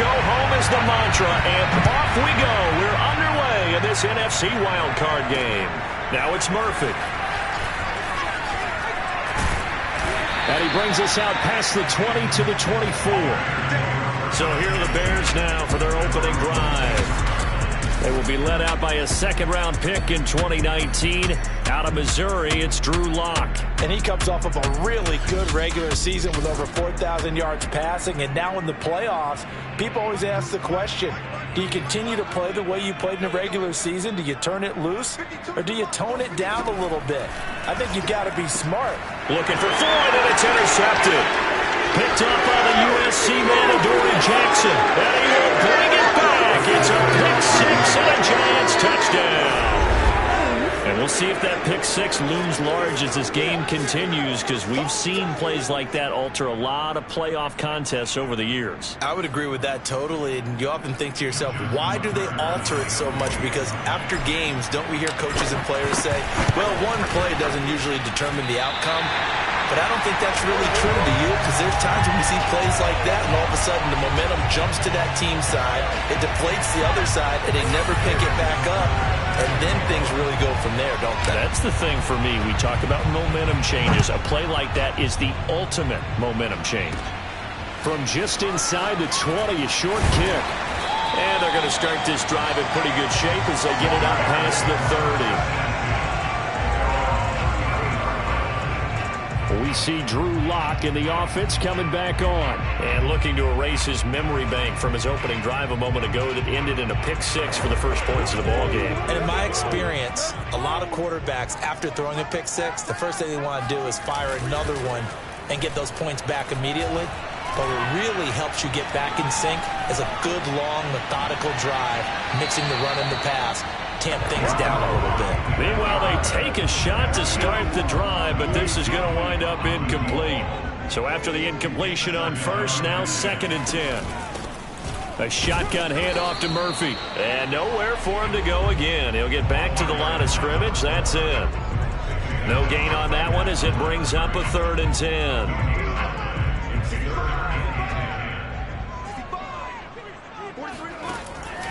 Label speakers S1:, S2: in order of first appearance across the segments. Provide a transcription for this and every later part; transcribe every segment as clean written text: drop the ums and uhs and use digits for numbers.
S1: go home is the mantra, and off we go. We're underway in this NFC wildcard game. Now it's Murphy. And he brings us out past the 20 to the 24. So here are the Bears now for their opening drive. They will be led out by a second-round pick in 2019. Out of Missouri, it's Drew Lock.
S2: And he comes off of a really good regular season with over 4,000 yards passing. And now in the playoffs, people always ask the question, do you continue to play the way you played in the regular season? Do you turn it loose? Or do you tone it down a little bit? I think you've got to be smart.
S1: Looking for Floyd, and it's intercepted. Picked up by the USC man, Adoree Jackson. And he will bring it back. It's a pick six and a Giants touchdown. And we'll see if that pick six looms large as this game continues, because we've seen plays like that alter a lot of playoff contests over the years.
S2: I would agree with that totally. And you often think to yourself, why do they alter it so much? Because after games, don't we hear coaches and players say, well, one play doesn't usually determine the outcome. But I don't think that's really true to you, because there's times when we see plays like that, and all of a sudden the momentum jumps to that team side, it deflates the other side, and they never pick it back up, and then things really go from there, don't they?
S1: That's the thing for me. We talk about momentum changes. A play like that is the ultimate momentum change. From just inside the 20, a short kick. And they're going to start this drive in pretty good shape as they get it out past the 30. We see Drew Lock in the offense coming back on and looking to erase his memory bank from his opening drive a moment ago that ended in a pick six for the first points of the ball game.
S2: And in my experience, a lot of quarterbacks, after throwing a pick six, the first thing they want to do is fire another one and get those points back immediately. But what really helps you get back in sync is a good, long, methodical drive, mixing the run and the pass. Tamp things down a little bit.
S1: Meanwhile, they take a shot to start the drive, but this is going to wind up incomplete. So after the incompletion on first, now 2nd and 10. A shotgun handoff to Murphy. And nowhere for him to go again. He'll get back to the line of scrimmage. That's it. No gain on that one as it brings up a 3rd and 10.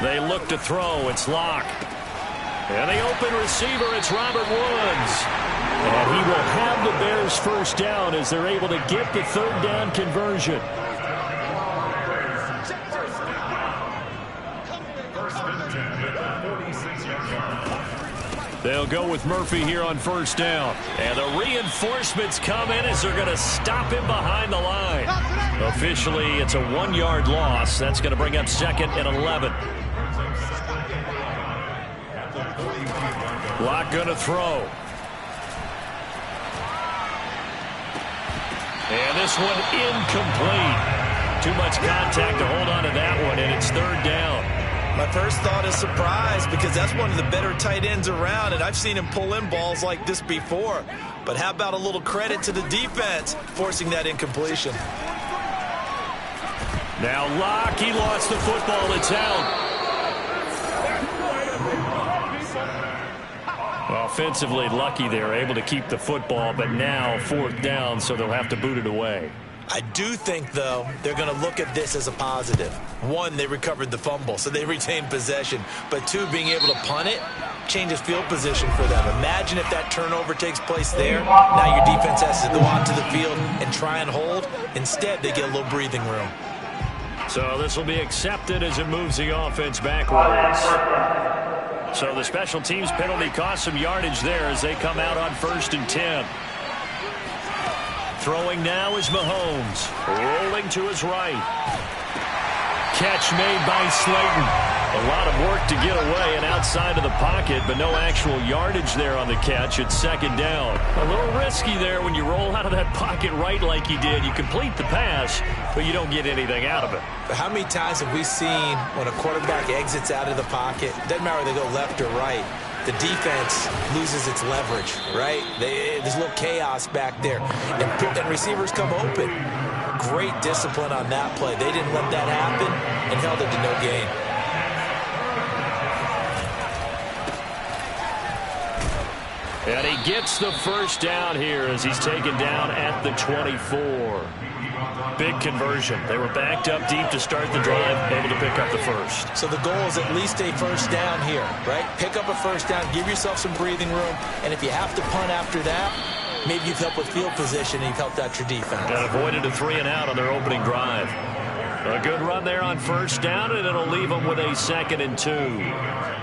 S1: They look to throw. It's Lock. And the open receiver, it's Robert Woods. And he will have the Bears first down as they're able to get the 3rd down conversion. They'll go with Murphy here on 1st down. And the reinforcements come in as they're going to stop him behind the line. Officially, it's a 1-yard loss. That's going to bring up 2nd and 11. Lock going to throw. And this one incomplete. Too much contact to hold on to that one, and it's 3rd down.
S2: My first thought is surprise, because that's one of the better tight ends around, and I've seen him pull in balls like this before. But how about a little credit to the defense forcing that incompletion?
S1: Now Lock, he lost the football. It's out. Offensively lucky they're able to keep the football, but now 4th down, so they'll have to boot it away.
S2: I do think, though, they're going to look at this as a positive. 1, they recovered the fumble, so they retained possession. But 2, being able to punt it changes field position for them. Imagine if that turnover takes place there. Now your defense has to go onto the field and try and hold. Instead, they get a little breathing room.
S1: So this will be accepted as it moves the offense backwards. So the special teams penalty cost some yardage there as they come out on 1st and 10. Throwing now is Mahomes. Rolling to his right. Catch made by Slayton. A lot of work to get away and outside of the pocket, but no actual yardage there on the catch. It's 2nd down. A little risky there when you roll out of that pocket right like you did. You complete the pass, but you don't get anything out of it.
S2: But how many times have we seen when a quarterback exits out of the pocket, doesn't matter whether they go left or right, the defense loses its leverage, right? There's a little chaos back there. And receivers come open. Great discipline on that play. They didn't let that happen and held it to no gain.
S1: And he gets the first down here as he's taken down at the 24. Big conversion. They were backed up deep to start the drive, able to pick up the first.
S2: So the goal is at least a first down here, right? Pick up a first down, give yourself some breathing room, and if you have to punt after that, maybe you've helped with field position and you've helped out your defense.
S1: And avoided a 3-and-out on their opening drive. A good run there on first down, and it'll leave them with a 2nd and 2.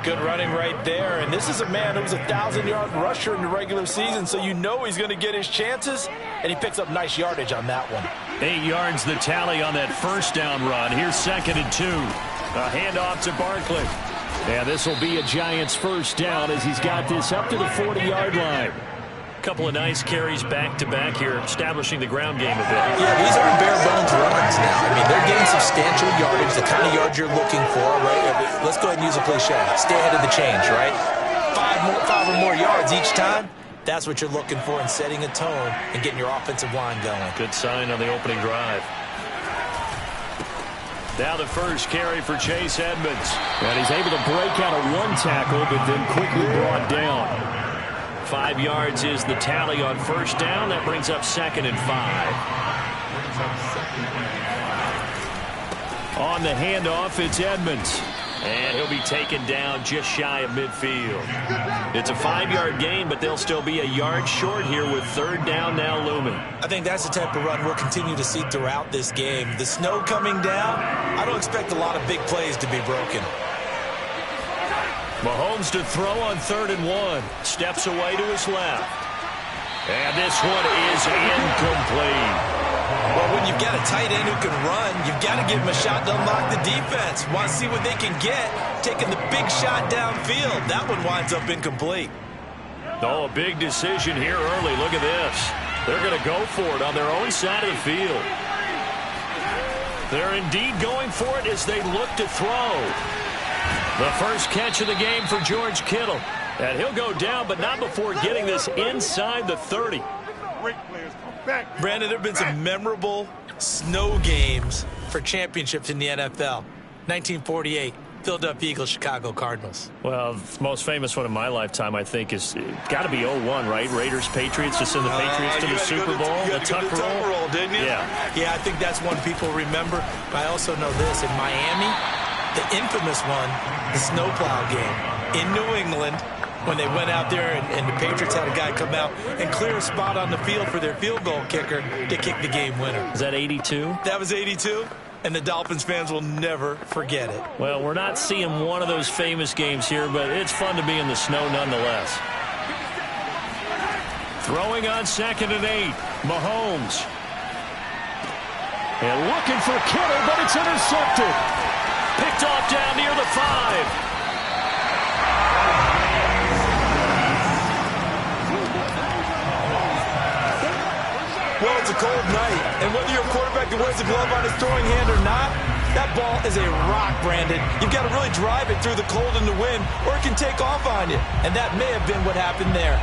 S2: Good running right there, and this is a man who was a 1,000-yard rusher in the regular season, so you know he's going to get his chances, and he picks up nice yardage on that one.
S1: 8 yards the tally on that first down run. Here's 2nd and 2. A handoff to Barkley. And this will be a Giants first down as he's got this up to the 40-yard line. Couple of nice carries back-to-back here, establishing the ground game a bit.
S2: Yeah, these aren't bare-bones runs now. I mean, they're getting substantial yardage, the kind of yards you're looking for, right? Let's go ahead and use a cliche. Stay ahead of the change, right? Five or more yards each time. That's what you're looking for in setting a tone and getting your offensive line going.
S1: Good sign on the opening drive. Now the first carry for Chase Edmonds. And he's able to break out of one tackle, but then quickly brought down. 5 yards is the tally on first down. That brings up 2nd and 5. On the handoff, it's Edmonds. And he'll be taken down just shy of midfield. It's a 5-yard gain, but they'll still be a yard short here with 3rd down now looming.
S2: I think that's the type of run we'll continue to see throughout this game. The snow coming down, I don't expect a lot of big plays to be broken.
S1: Mahomes to throw on 3rd and 1. Steps away to his left. And this one is incomplete.
S2: Well, when you've got a tight end who can run, you've got to give him a shot to unlock the defense. Want to see what they can get, taking the big shot downfield. That one winds up incomplete.
S1: Oh, a big decision here early. Look at this. They're going to go for it on their own side of the field. They're indeed going for it as they look to throw. The first catch of the game for George Kittle. And he'll go down, but not before getting this inside the 30.
S2: Brandon, there have been some memorable snow games for championships in the NFL. 1948, Philadelphia Eagles, Chicago Cardinals.
S1: Well, the most famous one in my lifetime, I think, is got to be 01, right? Raiders, Patriots, to send the Patriots to the Super Bowl.
S2: The Tuck roll, didn't you? Yeah, I think that's one people remember. But I also know this. In Miami, the infamous one, the snowplow game in New England, when they went out there and the Patriots had a guy come out and clear a spot on the field for their field goal kicker to kick the game winner.
S1: Is that 82?
S2: That was 82, and the Dolphins fans will never forget it.
S1: Well, we're not seeing one of those famous games here, but it's fun to be in the snow nonetheless. Throwing on 2nd and 8, Mahomes. And looking for Kittle, but it's intercepted. Picked off down near the 5.
S2: Well, it's a cold night, and whether you're a quarterback that wears a glove on his throwing hand or not, that ball is a rock, Brandon. You've got to really drive it through the cold and the wind, or it can take off on you, and that may have been what happened there.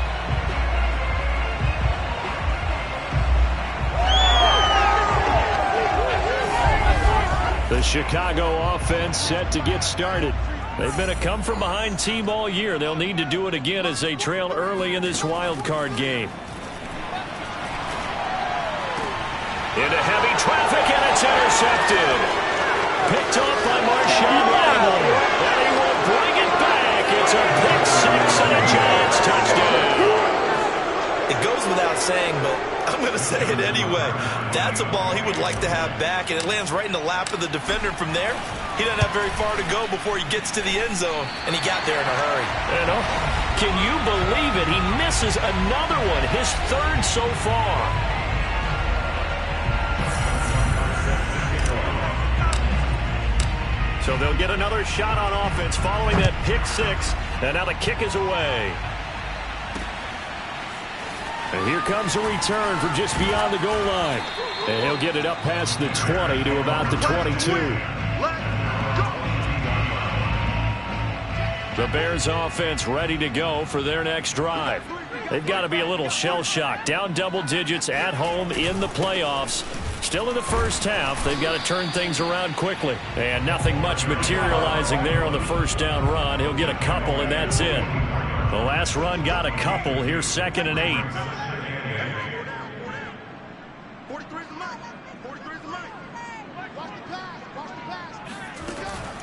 S1: The Chicago offense set to get started. They've been a come-from-behind team all year. They'll need to do it again as they trail early in this wild card game. Into heavy traffic, and it's intercepted. Picked off by Marshawn Lattimore. And he will bring it back. It's a pick 6 and a Giants touchdown.
S2: It goes without saying, but I'm going to say it anyway. That's a ball he would like to have back, and it lands right in the lap of the defender. From there, he doesn't have very far to go before he gets to the end zone, and he got there in a hurry.
S1: You know, can you believe it? He misses another one, his 3rd so far. So they'll get another shot on offense following that pick 6. And now the kick is away. And here comes a return from just beyond the goal line. And he'll get it up past the 20 to about the 22. The Bears offense ready to go for their next drive. They've got to be a little shell-shocked. Down double digits at home in the playoffs. Still in the first half, they've got to turn things around quickly. And nothing much materializing there on the first down run. He'll get a couple, and that's it. The last run got a couple. Here's 2nd and 8.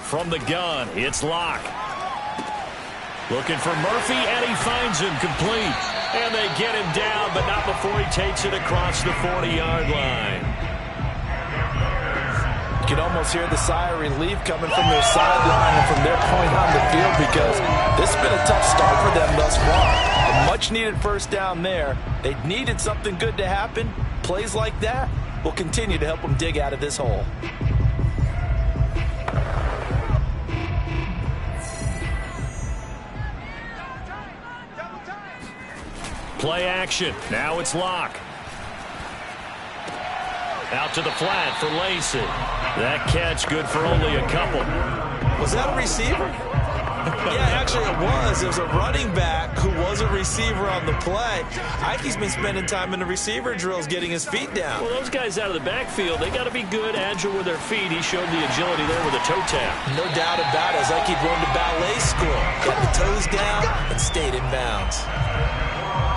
S1: From the gun, it's Locke. Looking for Murphy, and he finds him complete. And they get him down, but not before he takes it across the 40-yard line.
S2: You can almost hear the sigh of relief coming from their sideline and from their point on the field, because this has been a tough start for them thus far. A much-needed first down there. They needed something good to happen. Plays like that will continue to help them dig out of this hole.
S1: Play action. Now it's Locke. Out to the flat for Lacy. That catch good for only a couple.
S2: Was that a receiver? Yeah, actually it was. It was a running back who was a receiver on the play. Ike's been spending time in the receiver drills getting his feet down.
S1: Well, those guys out of the backfield, they got to be good, agile with their feet. He showed the agility there with a toe tap.
S2: No doubt about it. As Ike going to ballet school. Got the toes down and stayed in bounds.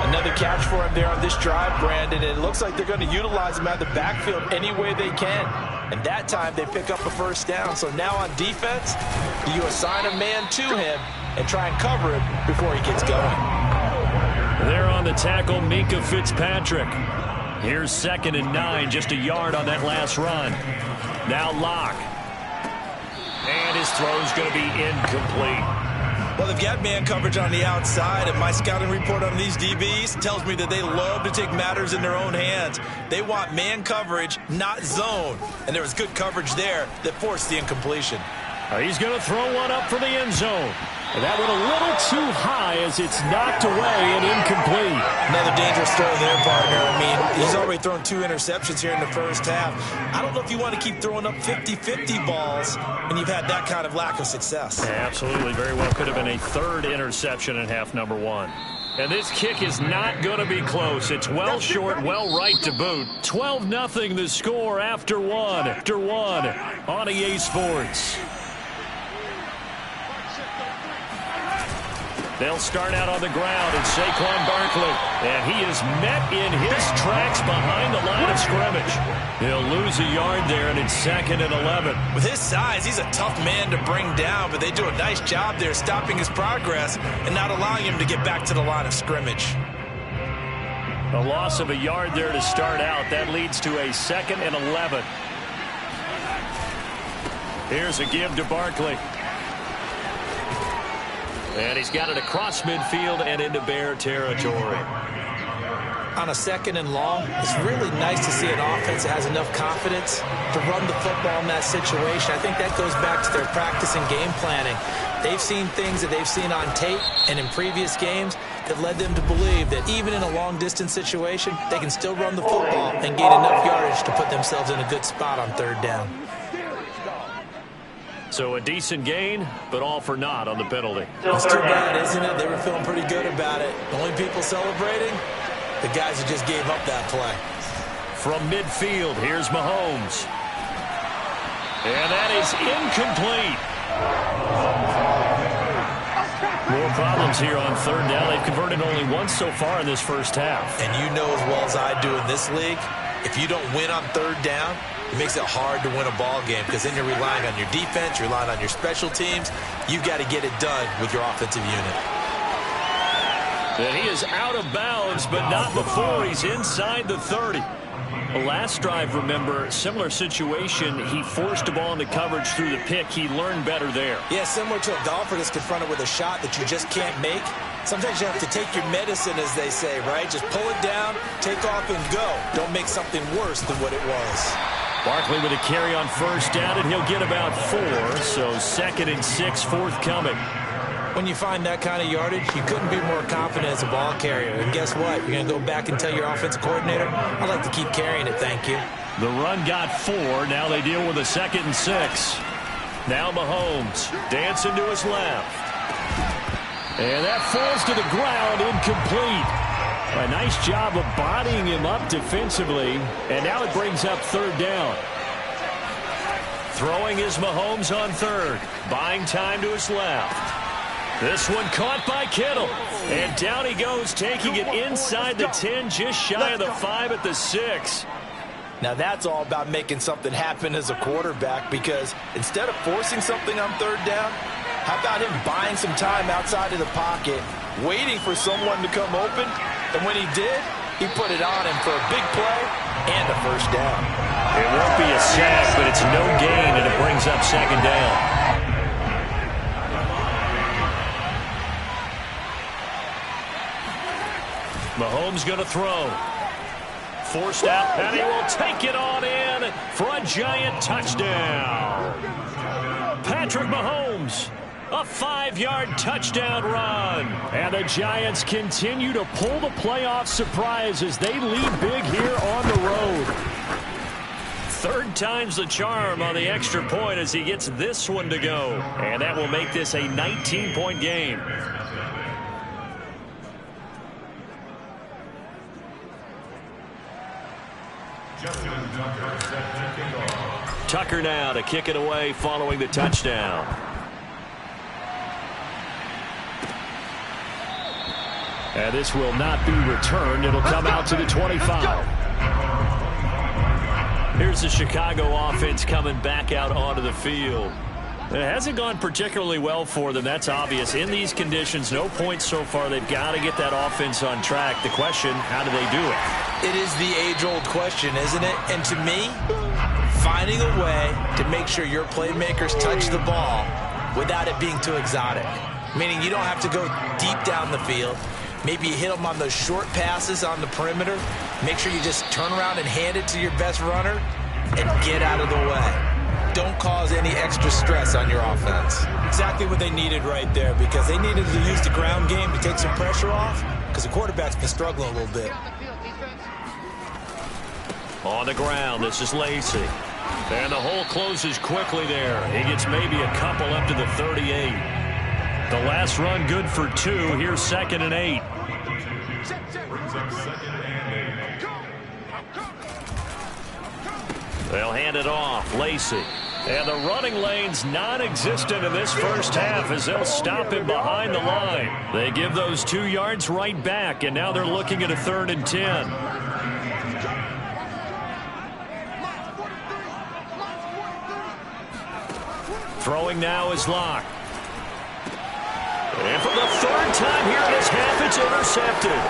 S2: Another catch for him there on this drive, Brandon. And it looks like they're going to utilize him out of the backfield any way they can. And that time they pick up a first down. So now on defense, you assign a man to him and try and cover him before he gets going.
S1: There on the tackle, Minkah Fitzpatrick. Here's 2nd and 9, just a yard on that last run. Now Locke. And his throw's going to be incomplete.
S2: Well, they've got man coverage on the outside, and my scouting report on these DBs tells me that they love to take matters in their own hands. They want man coverage, not zone. And there was good coverage there that forced the incompletion.
S1: He's going to throw one up for the end zone. And that went a little too high as it's knocked away and incomplete.
S2: Another dangerous throw there, partner. I mean, he's already thrown 2 interceptions here in the first half. I don't know if you want to keep throwing up 50-50 balls when you've had that kind of lack of success.
S1: Yeah, absolutely. Very well could have been a 3rd interception in half number 1. And this kick is not going to be close. It's well short, well right to boot. 12-0 the score after one on EA Sports. They'll start out on the ground, and Saquon Barkley. And he is met in his tracks behind the line of scrimmage. He'll lose a yard there, and it's 2nd and 11.
S2: With his size, he's a tough man to bring down, but they do a nice job there stopping his progress and not allowing him to get back to the line of scrimmage.
S1: A loss of a yard there to start out. That leads to a 2nd and 11. Here's a give to Barkley. And he's got it across midfield and into Bear territory.
S2: On a 2nd and long, it's really nice to see an offense that has enough confidence to run the football in that situation. I think that goes back to their practice and game planning. They've seen things that they've seen on tape and in previous games that led them to believe that even in a long-distance situation, they can still run the football and gain enough yardage to put themselves in a good spot on 3rd down.
S1: So a decent gain, but all for naught on the penalty.
S2: It's too bad, isn't it? They were feeling pretty good about it. The only people celebrating, the guys who just gave up that play.
S1: From midfield, here's Mahomes. And that is incomplete. More problems here on 3rd down. They've converted only once so far in this first half.
S2: And you know as well as I do in this league, if you don't win on 3rd down, it makes it hard to win a ball game, because then you're relying on your defense, you're relying on your special teams. You've got to get it done with your offensive unit.
S1: And he is out of bounds, but not before he's inside the 30. The last drive, remember, similar situation. He forced the ball into coverage through the pick. He learned better there.
S2: Yeah, similar to a golfer that's confronted with a shot that you just can't make. Sometimes you have to take your medicine, as they say, right? Just pull it down, take off, and go. Don't make something worse than what it was.
S1: Barkley with a carry on 1st down, and he'll get about 4, so 2nd and 6 forthcoming.
S2: When you find that kind of yardage, you couldn't be more confident as a ball carrier. And guess what? You're going to go back and tell your offensive coordinator, I'd like to keep carrying it, thank you.
S1: The run got 4. Now they deal with a 2nd and 6. Now Mahomes dancing to his left. And that falls to the ground, incomplete. A nice job of bodying him up defensively. And now it brings up 3rd down. Throwing is Mahomes on 3rd. Buying time to his left. This one caught by Kittle. And down he goes, taking it inside the 10, just shy of the 5 at the 6.
S2: Now that's all about making something happen as a quarterback, because instead of forcing something on third down, how about him buying some time outside of the pocket, waiting for someone to come open, and when he did, he put it on him for a big play and a first down.
S1: It won't be a sack, but it's no gain, and it brings up second down. Mahomes going to throw. Forced out, and he will take it on in for a giant touchdown. Patrick Mahomes, a 5-yard touchdown run. And the Giants continue to pull the playoff surprise as they lead big here on the road. Third time's the charm on the extra point as he gets this one to go. And that will make this a 19-point game. Tucker now to kick it away following the touchdown. And this will not be returned. It'll come out to the 25. Here's the Chicago offense coming back out onto the field. It hasn't gone particularly well for them. That's obvious. In these conditions, no points so far. They've got to get that offense on track. The question, how do they do it?
S2: It is the age-old question, isn't it? And to me, finding a way to make sure your playmakers touch the ball without it being too exotic. Meaning you don't have to go deep down the field. Maybe you hit them on those short passes on the perimeter. Make sure you just turn around and hand it to your best runner and get out of the way. Don't cause any extra stress on your offense. Exactly what they needed right there, because they needed to use the ground game to take some pressure off, because the quarterback's been struggling a little bit.
S1: On the ground, this is Lacy. And the hole closes quickly there. He gets maybe a couple up to the 38. The last run good for 2. Here's 2nd and 8. They'll hand it off. Lacy. And the running lane's non-existent in this first half as they'll stop him behind the line. They give those 2 yards right back, and now they're looking at a 3rd and 10. Throwing now is Locke. And for the 3rd time here in this half, it's intercepted.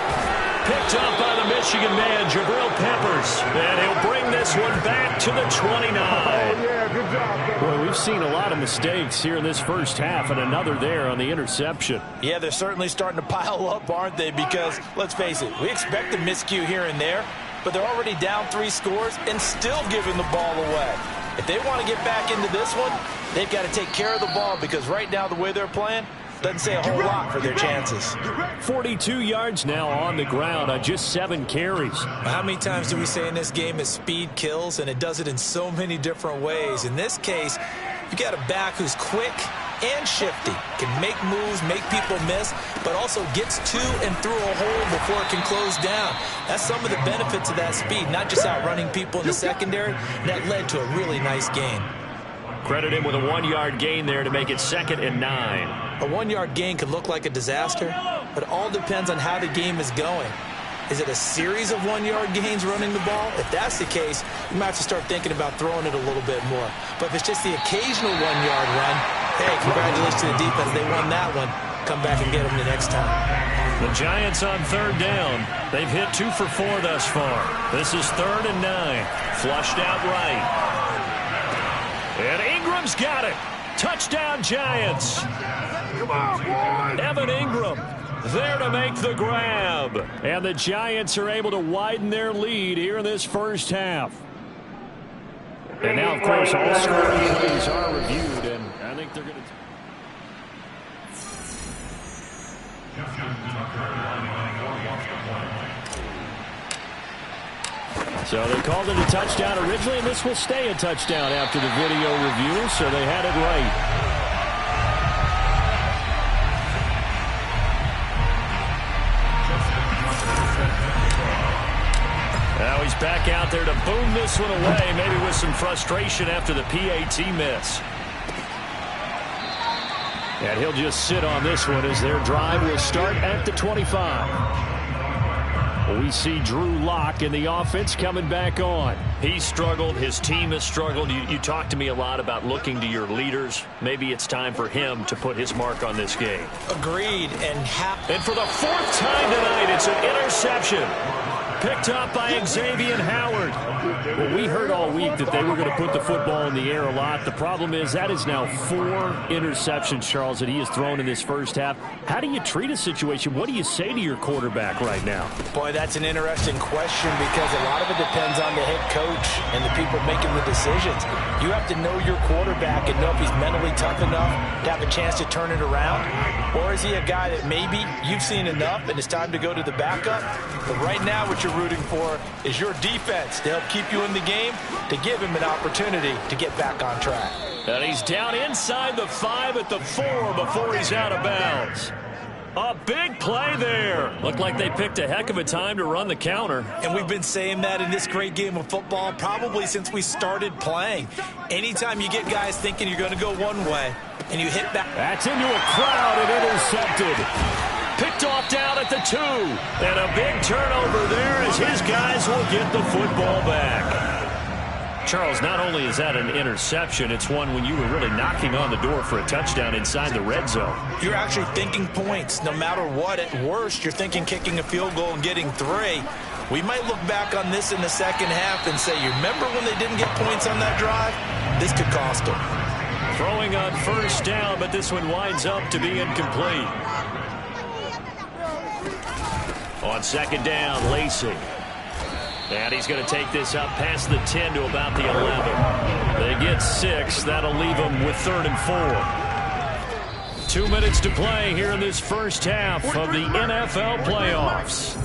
S1: Picked up by the Michigan man, Jabril Peppers. And he'll bring this one back to the 29.
S3: Yeah, good job.
S1: Boy, we've seen a lot of mistakes here in this first half, and another there on the interception.
S2: Yeah, they're certainly starting to pile up, aren't they? Because, let's face it, we expect a miscue here and there, but they're already down 3 scores and still giving the ball away. If they want to get back into this one, they've got to take care of the ball, because right now the way they're playing doesn't say a whole lot for their chances.
S1: 42 yards now on the ground on just 7 carries.
S2: How many times do we say in this game that speed kills, and it does it in so many different ways? In this case, you got a back who's quick and shifty, can make moves, make people miss, but also gets to and through a hole before it can close down. That's some of the benefits of that speed, not just outrunning people in the secondary. That led to a really nice gain.
S1: Credit him with a 1-yard gain there to make it 2nd and 9.
S2: A 1-yard gain could look like a disaster, but it all depends on how the game is going. Is it a series of 1-yard gains running the ball? If that's the case, you might have to start thinking about throwing it a little bit more. But if it's just the occasional 1-yard run, hey, congratulations to the defense. They won that one. Come back and get them the next time.
S1: The Giants on 3rd down. They've hit 2 for 4 thus far. This is 3rd and 9. Flushed out right. And Ingram's got it. Touchdown, Giants.
S3: Come on, boys.
S1: Evan Ingram there to make the grab. And the Giants are able to widen their lead here in this first half. And now, of course, all scoring plays are reviewed, and I think they're going to... So they called it a touchdown originally, and this will stay a touchdown after the video review, so they had it right. Now he's back out there to boom this one away, maybe with some frustration after the PAT miss. And he'll just sit on this one as their drive will start at the 25. We see Drew Lock in the offense coming back on.
S4: He struggled. His team has struggled. You talked to me a lot about looking to your leaders. Maybe it's time for him to put his mark on this game.
S2: Agreed.
S1: And for the fourth time tonight, it's an interception. Picked up by Xavier Howard.
S4: Well, we heard all week that they were going to put the football in the air a lot. The problem is that is now 4 interceptions, Charles, that he has thrown in this first half. How do you treat a situation? What do you say to your quarterback right now?
S2: Boy, that's an interesting question because a lot of it depends on the head coach and the people making the decisions. You have to know your quarterback and know if he's mentally tough enough to have a chance to turn it around. Or is he a guy that maybe you've seen enough and it's time to go to the backup? But right now what you're rooting for is your defense to help keep you in the game, to give him an opportunity to get back on track.
S1: And he's down inside the 5 at the 4 before he's out of bounds. A big play there.
S4: Looked like they picked a heck of a time to run the counter.
S2: And we've been saying that in this great game of football probably since we started playing. Anytime you get guys thinking you're going to go one way and you hit back.
S1: That's into a crowd and intercepted. Picked off down at the 2. And a big turnover there as his guys will get the football back.
S4: Charles, not only is that an interception, it's one when you were really knocking on the door for a touchdown inside the red zone.
S2: You're actually thinking points. No matter what, at worst, you're thinking kicking a field goal and getting 3. We might look back on this in the second half and say, you remember when they didn't get points on that drive? This could cost them.
S1: Throwing on first down, but this one winds up to be incomplete. On second down, Lacey. And he's going to take this up past the 10 to about the 11. They get 6. That'll leave them with 3rd and 4. 2 minutes to play here in this first half of the NFL playoffs.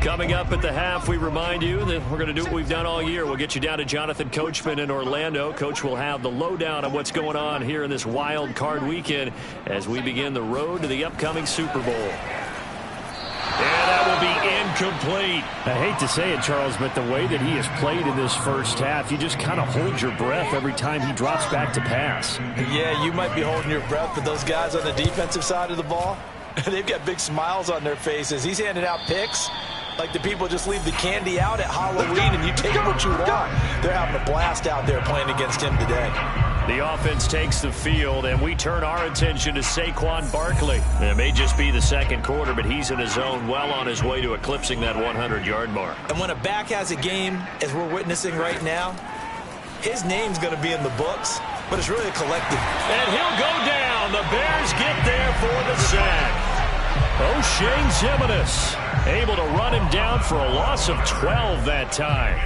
S1: Coming up at the half, we remind you that we're going to do what we've done all year. We'll get you down to Jonathan Coachman in Orlando. Coach will have the lowdown on what's going on here in this wild card weekend as we begin the road to the upcoming Super Bowl. And that will be incomplete.
S4: I hate to say it, Charles, but the way that he has played in this first half, you just kind of hold your breath every time he drops back to pass.
S2: Yeah, you might be holding your breath, but those guys on the defensive side of the ball, they've got big smiles on their faces. He's handing out picks like the people just leave the candy out at Halloween and you take what you want. They're having a blast out there playing against him today.
S1: The offense takes the field, and we turn our attention to Saquon Barkley. It may just be the second quarter, but he's in his zone, well on his way to eclipsing that 100-yard mark.
S2: And when a back has a game, as we're witnessing right now, his name's going to be in the books, but it's really a collective.
S1: And he'll go down. The Bears get there for the sack. O'Shane Ximines able to run him down for a loss of 12 that time.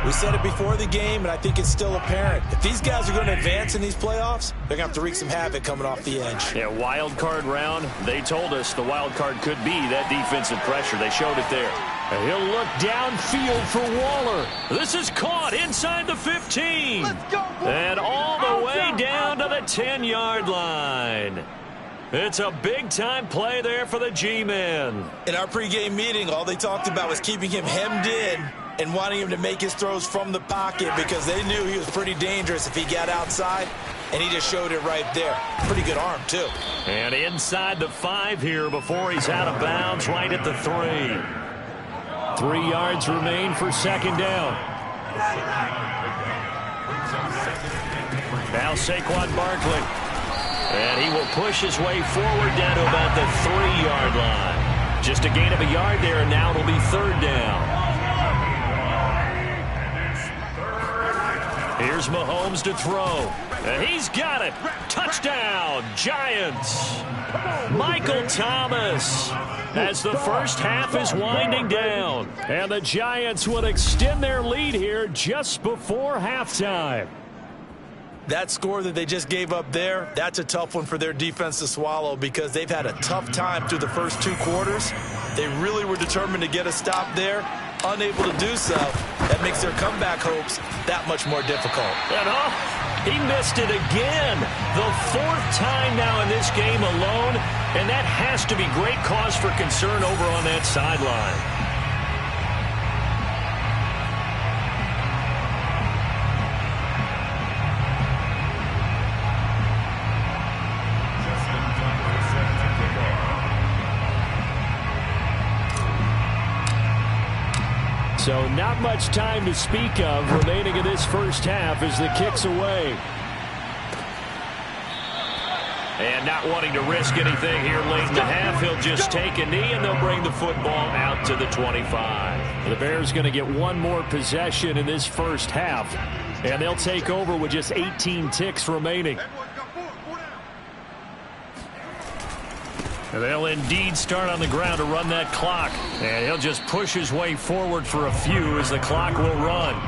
S2: We said it before the game, and I think it's still apparent. If these guys are going to advance in these playoffs, they're going to have to wreak some havoc coming off the edge.
S4: Yeah, wild card round. They told us the wild card could be that defensive pressure. They showed it there.
S1: And he'll look downfield for Waller. This is caught inside the 15.
S3: Let's go, boy.
S1: And all the way down to the 10-yard line. It's a big-time play there for the G-men.
S2: In our pregame meeting, all they talked about was keeping him hemmed in and wanting him to make his throws from the pocket because they knew he was pretty dangerous if he got outside, and he just showed it right there. Pretty good arm, too.
S1: And inside the 5 here before he's out of bounds, right at the 3. 3 yards remain for second down. Now Saquon Barkley. And he will push his way forward down to about the 3-yard line. Just a gain of a yard there, and now it'll be 3rd down. Here's Mahomes to throw. And he's got it. Touchdown, Giants. Michael Thomas as the first half is winding down. And the Giants will extend their lead here just before halftime.
S2: That score that they just gave up there, that's a tough one for their defense to swallow because they've had a tough time through the first 2 quarters. They really were determined to get a stop there, unable to do so. That makes their comeback hopes that much more difficult.
S1: And he missed it again. The 4th time now in this game alone, and that has to be great cause for concern over on that sideline.
S4: So not much time to speak of remaining in this first half as the kick's away. And not wanting to risk anything here late in the half, he'll just take a knee and they'll bring the football out to the 25. The Bears going to get one more possession in this first half, and they'll take over with just 18 ticks remaining. They'll indeed start on the ground to run that clock. And he'll just push his way forward for a few as the clock will run.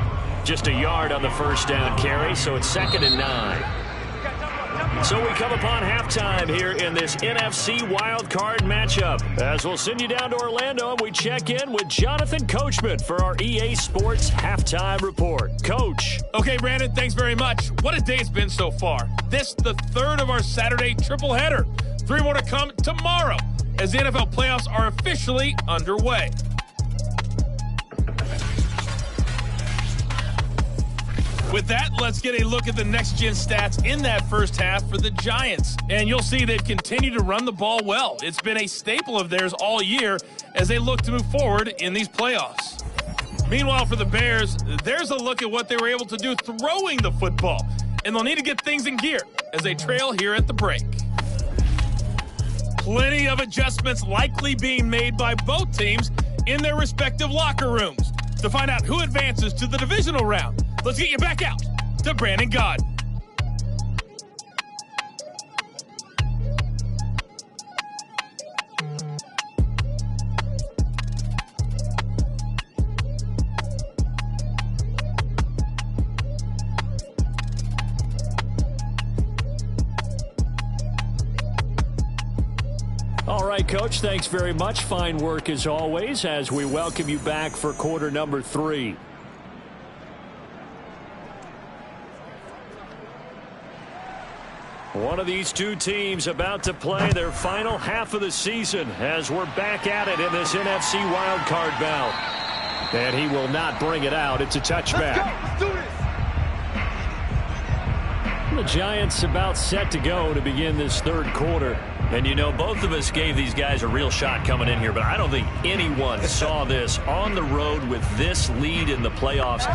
S4: Just a yard on the first down carry, so it's 2nd and 9. So we come upon halftime here in this NFC wildcard matchup. As we'll send you down to Orlando, and we check in with Jonathan Coachman for our EA Sports Halftime Report. Coach.
S5: Okay, Brandon, thanks very much. What a day it's been so far. This the third of our Saturday triple header. 3 more to come tomorrow as the NFL playoffs are officially underway. With that, let's get a look at the next-gen stats in that first half for the Giants. And you'll see they've continued to run the ball well. It's been a staple of theirs all year as they look to move forward in these playoffs. Meanwhile, for the Bears, there's a look at what they were able to do throwing the football. And they'll need to get things in gear as they trail here at the break. Plenty of adjustments likely being made by both teams in their respective locker rooms. To find out who advances to the divisional round, let's get you back out to Brandon Gaudin.
S4: All right, Coach, thanks very much. Fine work as always as we welcome you back for quarter number 3. One of these two teams about to play their final half of the season as we're back at it in this NFC wildcard bout. And he will not bring it out. It's a touchback.
S3: Let's do this.
S4: The Giants about set to go to begin this third quarter.
S1: And, you know, both of us gave these guys a real shot coming in here, but I don't think anyone saw this on the road with this lead in the playoffs.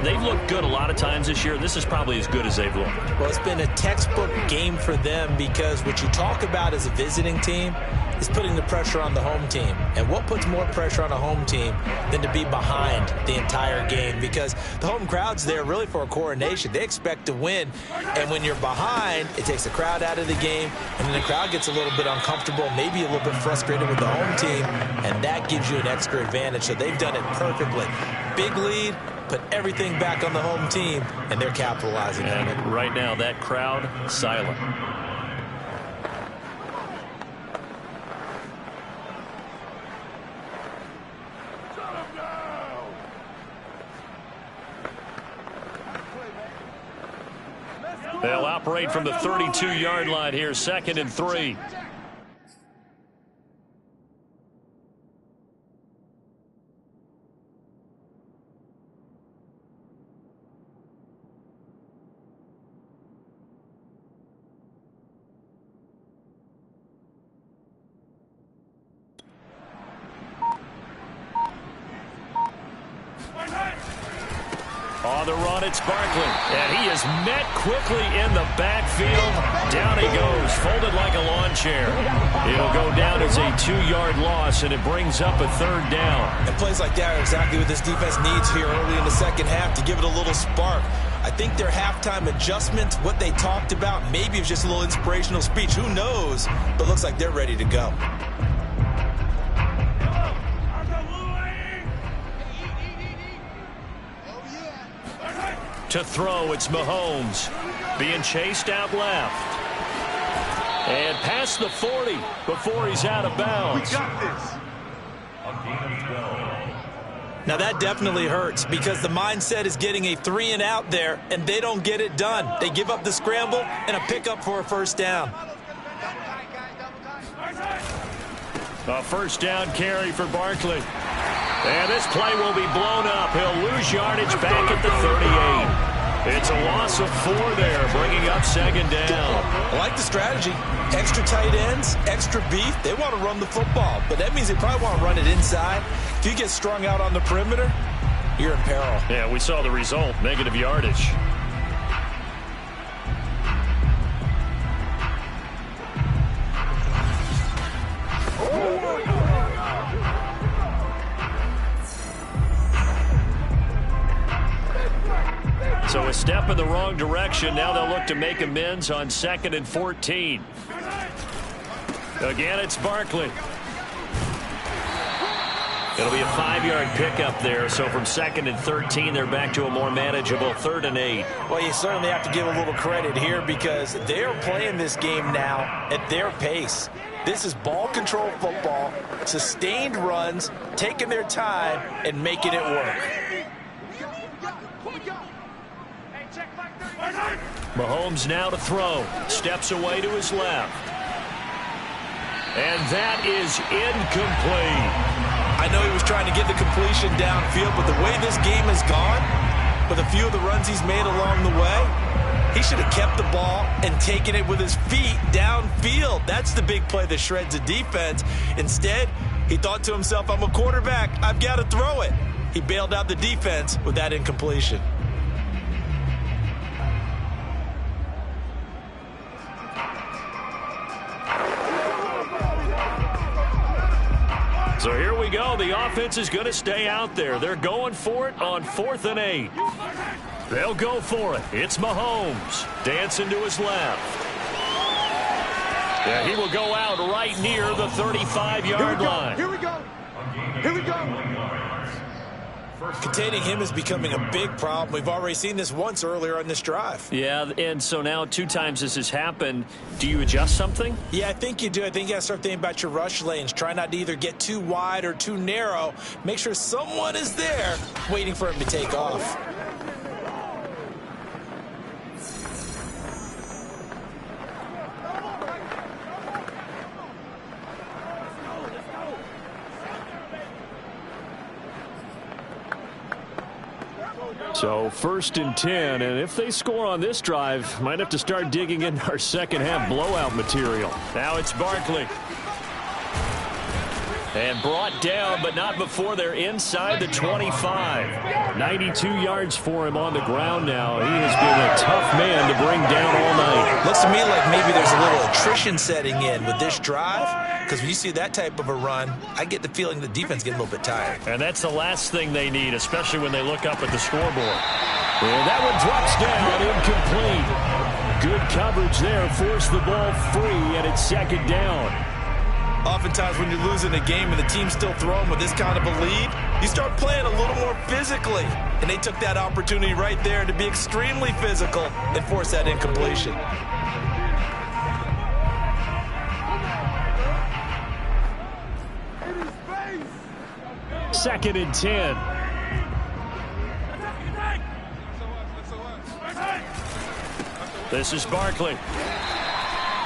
S1: They've looked good a lot of times this year. This is probably as good as they've looked.
S2: Well, it's been a textbook game for them because what you talk about as a visiting team is putting the pressure on the home team. And what puts more pressure on a home team than to be behind the entire game? Because the home crowd's there really for a coronation. They expect to win. And when you're behind, it takes the crowd out of the game. And then the crowd gets a little bit uncomfortable, maybe a little bit frustrated with the home team. And that gives you an extra advantage. So they've done it perfectly. Big lead, put everything back on the home team, and they're capitalizing on it.
S1: Right now, that crowd, silent. They'll operate from the 32-yard line here, 2nd and 3. On the run, it's Barkley. And he is met quickly in the backfield. Down he goes, folded like a lawn chair. It'll go down as a 2-yard loss, and it brings up a 3rd down.
S2: And plays like that are exactly what this defense needs here early in the second half to give it a little spark. I think their halftime adjustment, what they talked about, maybe it was just a little inspirational speech. Who knows? But looks like they're ready to go.
S1: To throw, it's Mahomes. Being chased out left. And past the 40 before he's out of bounds.
S3: We got this.
S2: Now that definitely hurts because the mindset is getting a 3 and out there, and they don't get it done. They give up the scramble and a pickup for a first down.
S4: A first down carry for Barkley. And this play will be blown up. He'll lose yardage back at the 38. It's a loss of 4 there, bringing up second down.
S2: I like the strategy. Extra tight ends, extra beef. They want to run the football, but that means they probably want to run it inside. If you get strung out on the perimeter, you're in peril.
S4: Yeah, we saw the result, negative yardage. So a step in the wrong direction. Now they'll look to make amends on 2nd and 14. Again, it's Barkley. It'll be a 5-yard pickup there. So from 2nd and 13, they're back to a more manageable 3rd and 8.
S2: Well, you certainly have to give a little credit here because they're playing this game now at their pace. This is ball control football, sustained runs, taking their time, and making it work.
S4: Mahomes now to throw. Steps away to his left. And that is incomplete.
S2: I know he was trying to get the completion downfield, but the way this game has gone, with a few of the runs he's made along the way, he should have kept the ball and taken it with his feet downfield. That's the big play that shreds a defense. Instead, he thought to himself, I'm a quarterback. I've got to throw it. He bailed out the defense with that incompletion.
S4: So here we go. The offense is going to stay out there. They're going for it on 4th and 8. They'll go for it. It's Mahomes dancing to his left. Yeah, he will go out right near the 35-yard line.
S3: Here we go. Here we go.
S2: Containing him is becoming a big problem. We've already seen this once earlier on this drive.
S4: Yeah, and so now 2 times this has happened. Do you adjust something?
S2: Yeah, I think you do. I think you got to start thinking about your rush lanes. Try not to either get too wide or too narrow. Make sure someone is there waiting for him to take off.
S4: So 1st and 10, and if they score on this drive, might have to start digging in our second half blowout material. Now it's Barkley. And brought down, but not before they're inside the 25. 92 yards for him on the ground now. He has been a tough man to bring down all night.
S2: Looks to me like maybe there's a little attrition setting in with this drive, because when you see that type of a run, I get the feeling the defense getting a little bit tired.
S4: And that's the last thing they need, especially when they look up at the scoreboard. And that one drops down, incomplete. Good coverage there, forced the ball free, and it's 2nd down.
S2: Oftentimes when you're losing a game and the team's still throwing with this kind of a lead, you start playing a little more physically. And they took that opportunity right there to be extremely physical and force that incompletion.
S4: Second and 10. This is Barkley.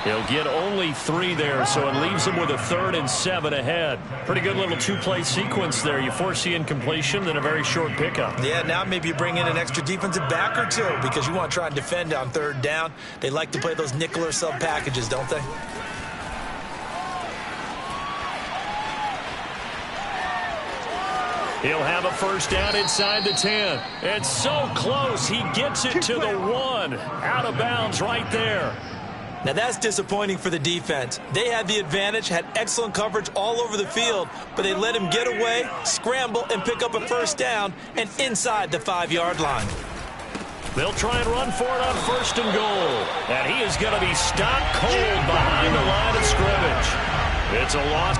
S4: He'll get only 3 there, so it leaves him with a 3rd and 7 ahead. Pretty good little 2-play sequence there. You force the incompletion, then a very short pickup.
S2: Yeah, now maybe you bring in an extra defensive back or 2 because you want to try and defend on 3rd down. They like to play those nickel or sub packages, don't they?
S4: He'll have a 1st down inside the 10. It's so close. He gets it to the 1. Out of bounds right there.
S2: Now that's disappointing for the defense. They had the advantage, had excellent coverage all over the field, but they let him get away, scramble, and pick up a 1st down and inside the 5-yard line.
S4: They'll try and run for it on 1st and goal. And he is going to be stopped cold behind the line of scrimmage. It's a loss.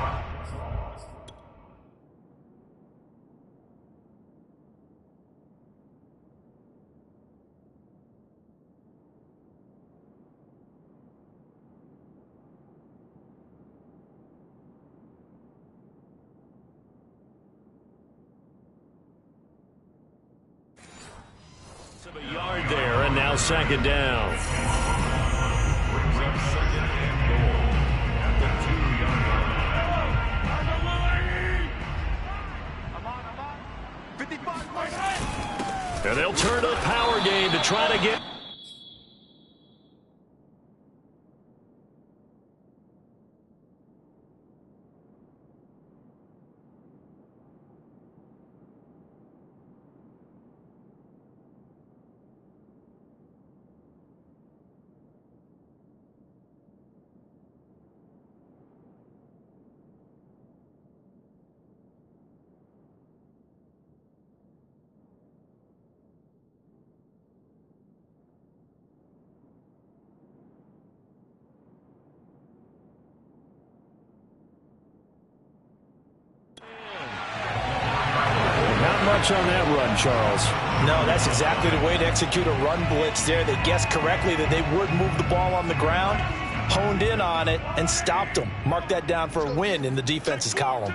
S4: A yard there, and now 2nd down. And they'll turn to the power game to try to get... On that run, Charles.
S2: No, that's exactly the way to execute a run blitz there. They guessed correctly that they would move the ball on the ground, honed in on it, and stopped them. Mark that down for a win in the defense's column.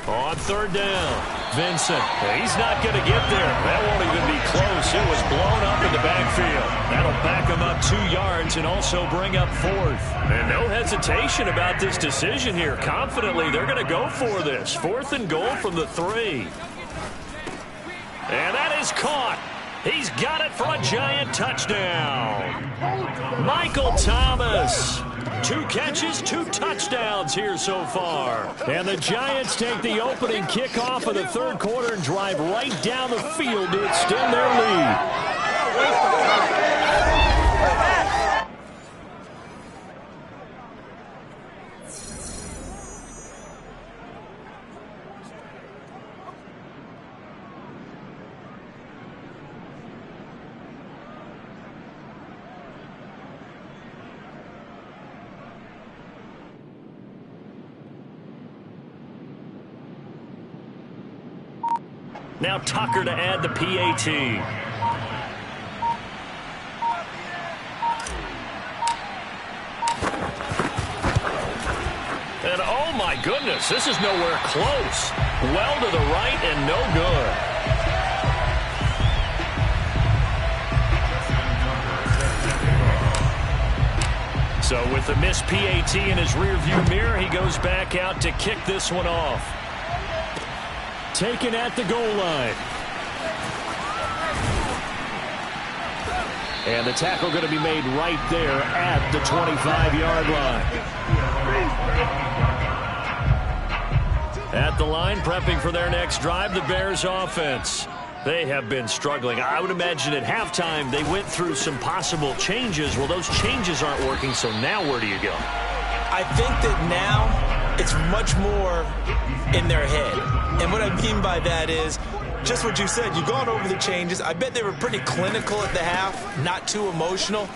S4: On third down, Vincent. He's not going to get there. That won't even be close. It was blown up in the backfield. That'll back him up 2 yards and also bring up fourth. And no hesitation about this decision here. Confidently, they're going to go for this. 4th and goal from the 3. And that is caught. He's got it for a Giant touchdown. Michael Thomas. 2 catches, 2 touchdowns here so far. And the Giants take the opening kickoff of the 3rd quarter and drive right down the field to extend their lead. Now Tucker to add the PAT. And oh my goodness, this is nowhere close. Well to the right and no good. So with the missed PAT in his rearview mirror, he goes back out to kick this one off. Taken at the goal line. And the tackle going to be made right there at the 25-yard line. At the line, prepping for their next drive, the Bears offense. They have been struggling. I would imagine at halftime they went through some possible changes. Well, those changes aren't working, so now where do you go?
S2: I think that now it's much more in their head. And what I mean by that is just what you said. You've gone over the changes. I bet they were pretty clinical at the half, not too emotional.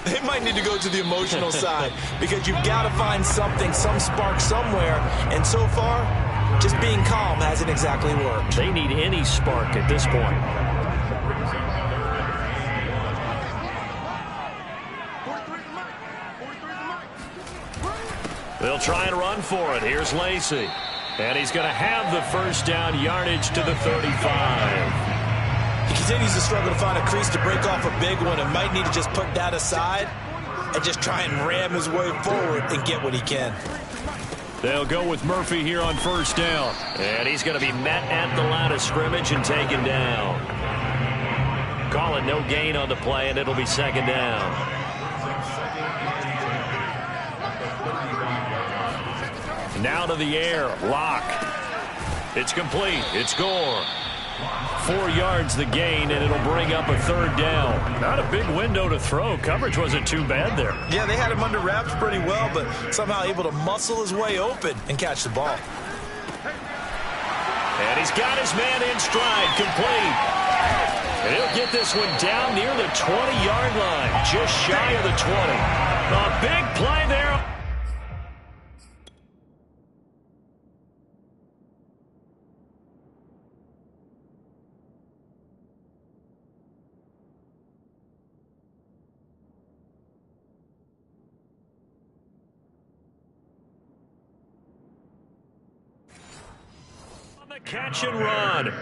S2: They might need to go to the emotional side because you've got to find something, some spark somewhere. And so far, just being calm hasn't exactly worked.
S4: They need any spark at this point. They'll try and run for it. Here's Lacy. And he's going to have the first down yardage to the 35.
S2: He continues to struggle to find a crease to break off a big one and might need to just put that aside and just try and ram his way forward and get what he can.
S4: They'll go with Murphy here on first down. And he's going to be met at the line of scrimmage and taken down. Calling no gain on the play, and it'll be 2nd down. Now to the air. Lock. It's complete. It's Gore. 4 yards the gain, and it'll bring up a 3rd down. Not a big window to throw. Coverage wasn't too bad there.
S2: Yeah, they had him under wraps pretty well, but somehow able to muscle his way open and catch the ball.
S4: And he's got his man in stride. Complete. And he'll get this one down near the 20-yard line. Just shy of the 20. A big play there. Catch and run.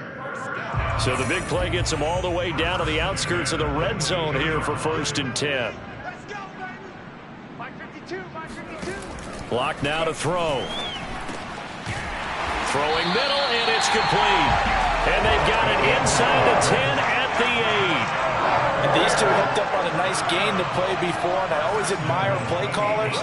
S4: So the big play gets him all the way down to the outskirts of the red zone here for 1st and 10. Block now to throw. Throwing middle, and it's complete. And they've got it inside the 10 at the 8.
S2: And these two hooked up on a nice gain to play before, and I always admire play callers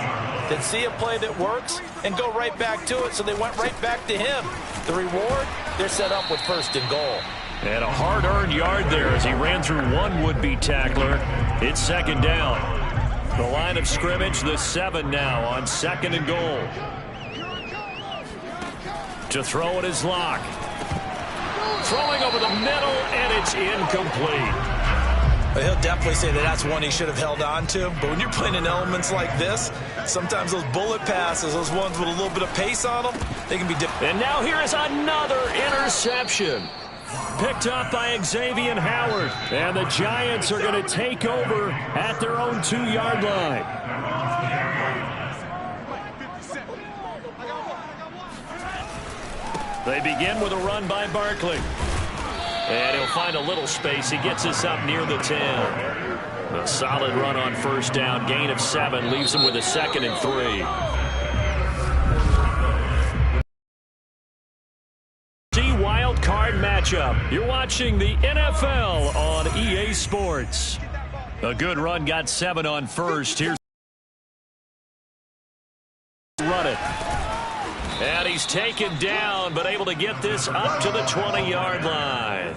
S2: that see a play that works and go right back to it, so they went right back to him. The reward, they're set up with 1st and goal.
S4: And a hard-earned yard there as he ran through one would-be tackler. It's 2nd down. The line of scrimmage, the 7 now on 2nd and goal. To throw it is Locke. Throwing over the middle, and it's incomplete.
S2: But he'll definitely say that that's one he should have held on to. But when you're playing in elements like this, sometimes those bullet passes, those ones with a little bit of pace on them, they can be different.
S4: And now here is another interception. Picked up by Xavier Howard. And the Giants are going to take over at their own 2-yard line. They begin with a run by Barkley. And he'll find a little space. He gets us up near the 10. A solid run on 1st down. Gain of 7 leaves him with a 2nd and 3. Wild card matchup. You're watching the NFL on EA Sports. A good run, got 7 on 1st. Here's run it. And he's taken down, but able to get this up to the 20-yard line.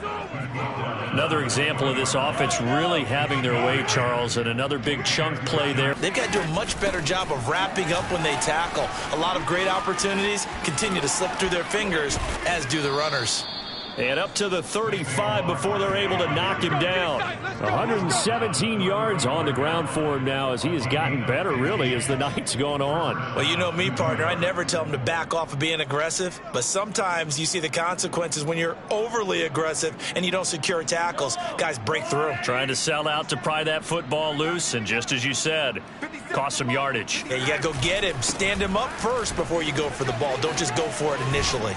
S4: Another example of this offense really having their way, Charles, and another big chunk play there.
S2: They've got to do a much better job of wrapping up when they tackle. A lot of great opportunities continue to slip through their fingers, as do the runners.
S4: And up to the 35 before they're able to knock him down. 117 yards on the ground for him now as he has gotten better, really, as the night's gone on.
S2: Well, you know me, partner. I never tell him to back off of being aggressive, but sometimes you see the consequences when you're overly aggressive and you don't secure tackles. Guys break through.
S4: Trying to sell out to pry that football loose, and just as you said, cost some yardage.
S2: Yeah, you got to go get him. Stand him up first before you go for the ball. Don't just go for it initially.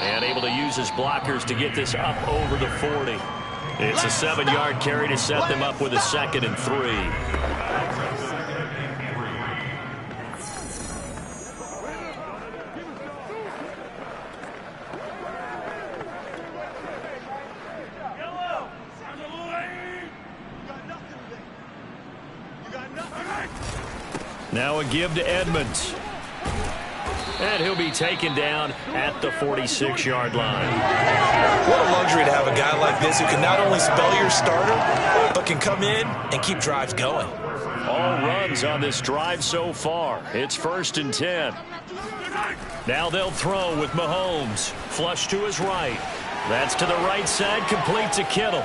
S4: And able to use his blockers to get this up over the 40. It's a 7-yard carry to set them up with a 2nd and 3. Now a give to Edmonds. And he'll be taken down at the 46-yard line.
S2: What a luxury to have a guy like this who can not only spell your starter, but can come in and keep drives going.
S4: All runs on this drive so far. It's 1st and 10. Now they'll throw with Mahomes. Flush to his right. That's to the right side, complete to Kittle.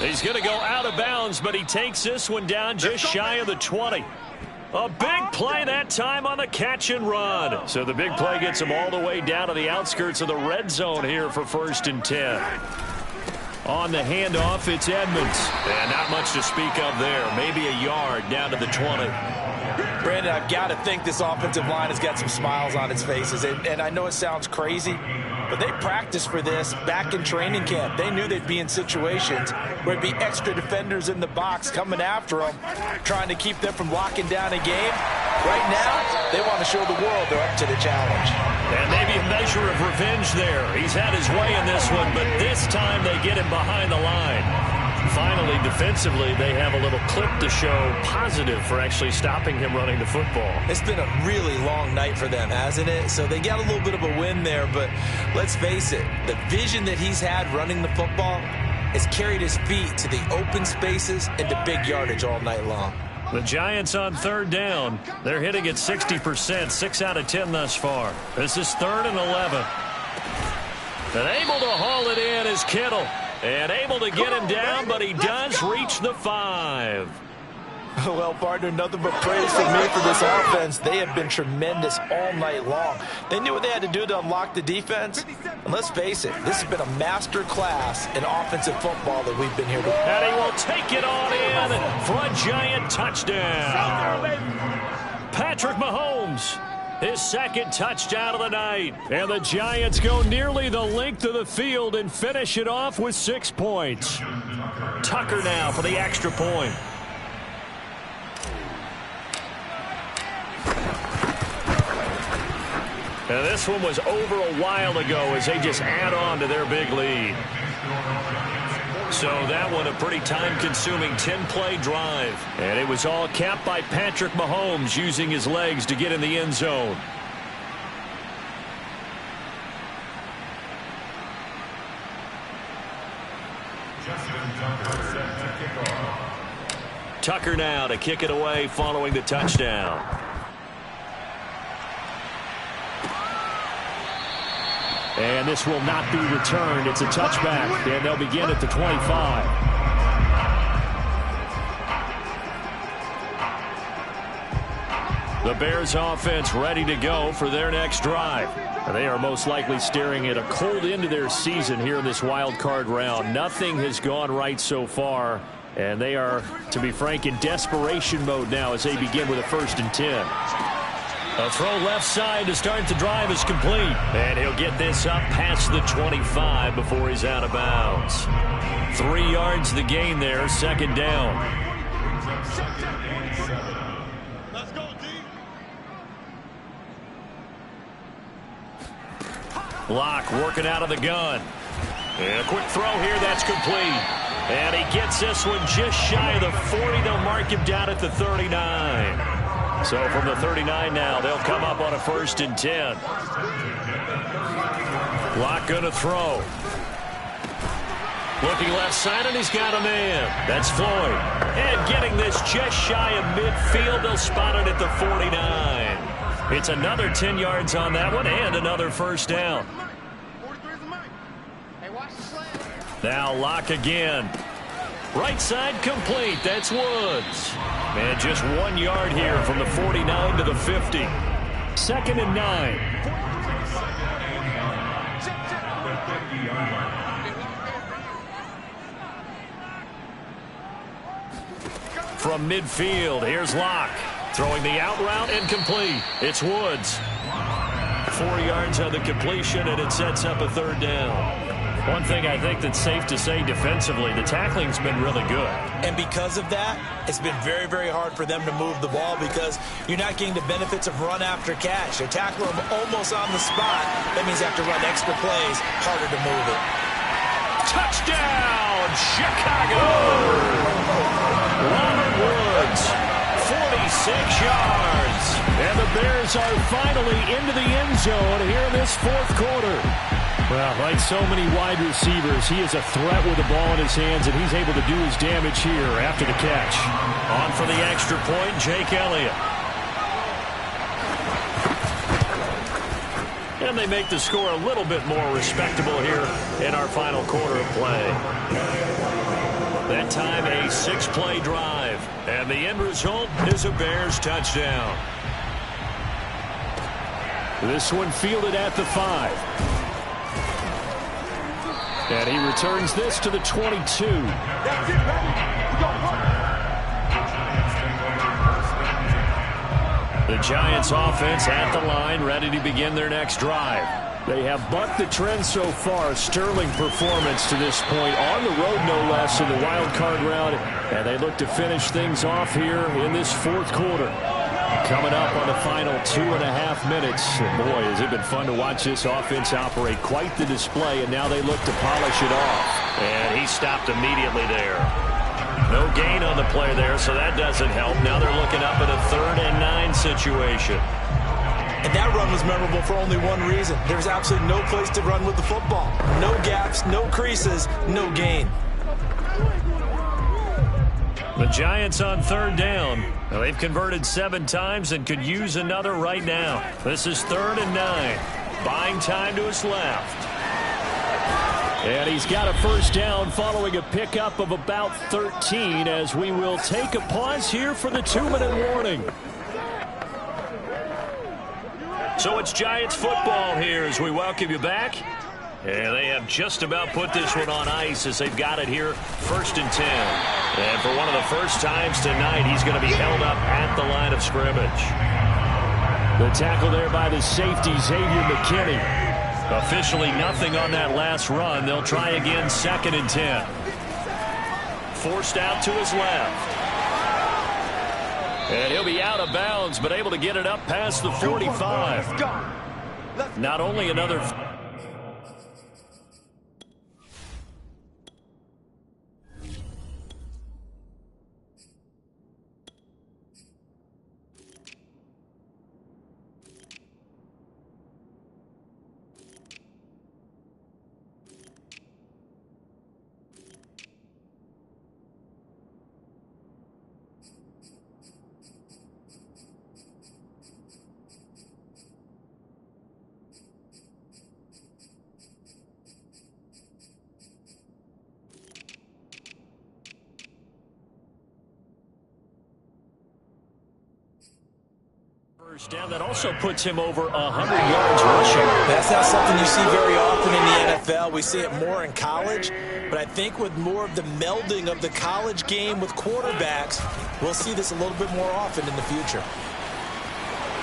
S4: He's going to go out of bounds, but he takes this one down just shy of the 20. A big play that time on the catch and run. So the big play gets him all the way down to the outskirts of the red zone here for 1st and 10. On the handoff, it's Edmonds. And not much to speak of there. Maybe a yard down to the 20.
S2: Brandon, I've got to think this offensive line has got some smiles on its faces. And I know it sounds crazy, but they practiced for this back in training camp. They knew they'd be in situations where it'd be extra defenders in the box coming after them, trying to keep them from locking down a game. Right now, they want to show the world they're up to the challenge.
S4: And maybe a measure of revenge there. He's had his way in this one, but this time they get him behind the line. Finally, defensively, they have a little clip to show positive for actually stopping him running the football.
S2: It's been a really long night for them, hasn't it? So they got a little bit of a win there, but let's face it, the vision that he's had running the football has carried his feet to the open spaces and the big yardage all night long.
S4: The Giants on 3rd down. They're hitting at 60%, 6 out of 10 thus far. This is 3rd and 11. And able to haul it in is Kittle. And able to get him down, but he does reach the 5.
S2: Well, partner, nothing but praise from me for this offense. They have been tremendous all night long. They knew what they had to do to unlock the defense. And let's face it, this has been a master class in offensive football that we've been here to.
S4: And he will take it on in for a Giant touchdown. Patrick Mahomes, his 2nd touchdown of the night. And the Giants go nearly the length of the field and finish it off with 6 points. Tucker now for the extra point. And this one was over a while ago as they just add on to their big lead. So that one a pretty time-consuming 10-play drive. And it was all capped by Patrick Mahomes using his legs to get in the end zone. Tucker now to kick it away following the touchdown. And this will not be returned. It's a touchback, and they'll begin at the 25. The Bears offense ready to go for their next drive. They are most likely staring at a cold end to their season here in this wild card round. Nothing has gone right so far, and they are, to be frank, in desperation mode now as they begin with a 1st and 10. A throw left side to start the drive is complete. And he'll get this up past the 25 before he's out of bounds. 3 yards the gain there, 2nd down.
S3: Let's go, D.
S4: Locke working out of the gun. And a quick throw here, that's complete. And he gets this one just shy of the 40. They'll mark him down at the 39. So from the 39 now, they'll come up on a 1st and 10. Locke going to throw. Looking left side, and he's got a man. That's Floyd. And getting this just shy of midfield, they'll spot it at the 49. It's another 10 yards on that one, and another 1st down. Now Locke again. Right side complete. That's Woods. And just 1 yard here from the 49 to the 50. 2nd and 9. From midfield, here's Locke. Throwing the out route and complete. It's Woods. 4 yards on the completion, and it sets up a 3rd down. One thing I think that's safe to say defensively, the tackling's been really good.
S2: And because of that, it's been very, very hard for them to move the ball because you're not getting the benefits of run after catch. They tackle them almost on the spot. That means they have to run extra plays, harder to move it.
S4: Touchdown, Chicago! Robert Woods, 46 yards. And the Bears are finally into the end zone here in this 4th quarter. Well, like so many wide receivers, he is a threat with the ball in his hands, and he's able to do his damage here after the catch. On for the extra point, Jake Elliott. And they make the score a little bit more respectable here in our final quarter of play. That time, a 6-play drive. And the end result is a Bears touchdown. This one fielded at the 5. And he returns this to the 22.
S3: That's it, baby. We got one.
S4: The Giants offense at the line, ready to begin their next drive. They have bucked the trend so far. Sterling performance to this point, on the road no less in the wild card round. And they look to finish things off here in this 4th quarter. Coming up on the final 2.5 minutes. And boy, has it been fun to watch this offense operate. Quite the display, and now they look to polish it off. And he stopped immediately there. No gain on the play there, so that doesn't help. Now they're looking up at a 3rd and 9 situation.
S2: And that run was memorable for only one reason. There's absolutely no place to run with the football. No gaps, no creases, no gain.
S4: The Giants on 3rd down. Now they've converted 7 times and could use another right now. This is 3rd and 9. Buying time to his left. And he's got a 1st down following a pickup of about 13 as we will take a pause here for the 2-minute warning. So it's Giants football here as we welcome you back. And they have just about put this one on ice as they've got it here, 1st and 10. And for one of the first times tonight, he's going to be held up at the line of scrimmage. The tackle there by the safety, Xavier McKinney. Officially nothing on that last run. They'll try again, 2nd and 10. Forced out to his left. And he'll be out of bounds, but able to get it up past the 45. Not only another... down. That also puts him over 100 yards rushing.
S2: That's not something you see very often in the NFL. We see it more in college, but I think with more of the melding of the college game with quarterbacks, we'll see this a little bit more often in the future.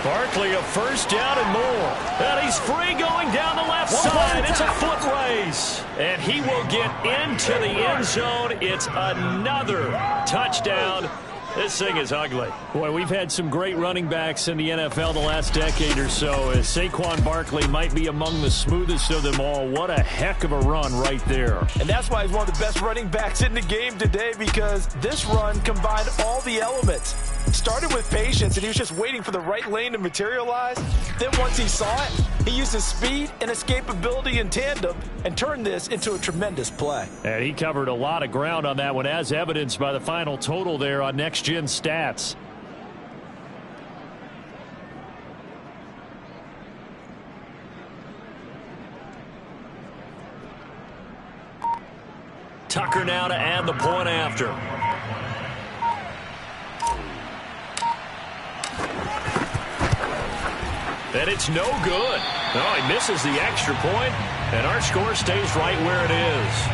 S4: Barkley, a first down and more. And he's free going down the left side. It's a foot race. And he will get into the end zone. It's another touchdown. This thing is ugly. Boy, we've had some great running backs in the NFL the last decade or so. As Saquon Barkley might be among the smoothest of them all. What a heck of a run right there.
S2: And that's why he's one of the best running backs in the game today, because this run combined all the elements. Started with patience, and he was just waiting for the right lane to materialize. Then once he saw it, he used his speed and escapability in tandem and turned this into a tremendous play.
S4: And he covered a lot of ground on that one, as evidenced by the final total there on Next Gen Stats. Tucker now to add the point after. And it's no good. No, he misses the extra point, and our score stays right where it is.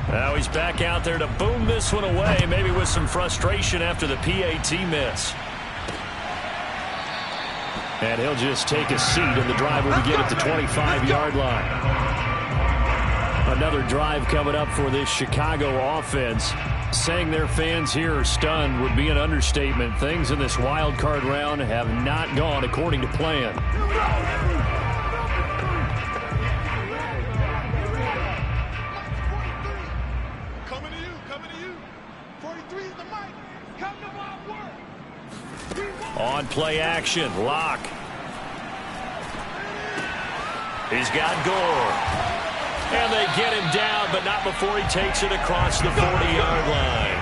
S4: Now he's back out there to boom this one away, maybe with some frustration after the PAT miss. And he'll just take a seat, and the drive will begin at the 25-yard line. Another drive coming up for this Chicago offense. Saying their fans here are stunned would be an understatement. Things in this wild card round have not gone according to plan. On play action, Locke. He's got Gore. And they get him down, but not before he takes it across the 40-yard line.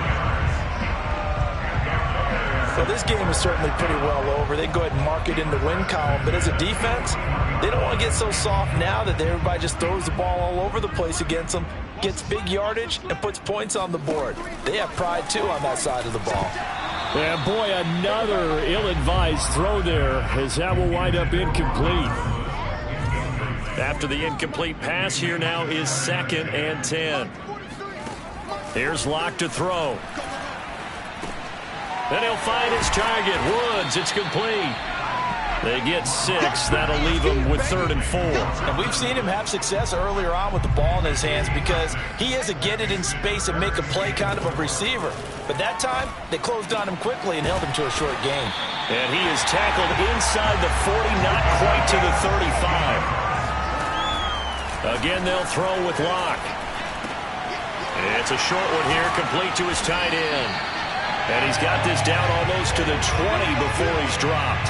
S2: So this game is certainly pretty well over. They go ahead and mark it in the win column. But as a defense, they don't want to get so soft now that everybody just throws the ball all over the place against them, gets big yardage, and puts points on the board. They have pride, too, on that side of the ball.
S4: And boy, another ill-advised throw there, as that will wind up incomplete. After the incomplete pass, here now is 2nd and 10. Here's Locke to throw. Then he'll find his target, Woods. It's complete. They get 6. That'll leave him with 3rd and 4.
S2: And we've seen him have success earlier on with the ball in his hands because he is a get it in space and make a play kind of a receiver. But that time, they closed on him quickly and held him to a short gain.
S4: And he is tackled inside the 40, not quite to the 35. Again, they'll throw with Locke. It's a short one here, complete to his tight end. And he's got this down almost to the 20 before he's dropped.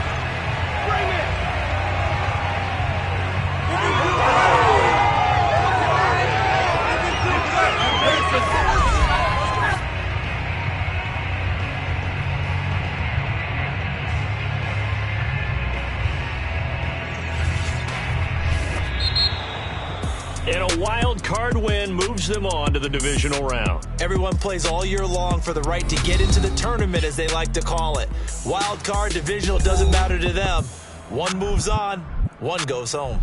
S4: In a wild card win, moving moves them on to the divisional round.
S2: Everyone plays all year long for the right to get into the tournament, as they like to call it. Wild card, divisional, doesn't matter to them. One moves on, one goes home.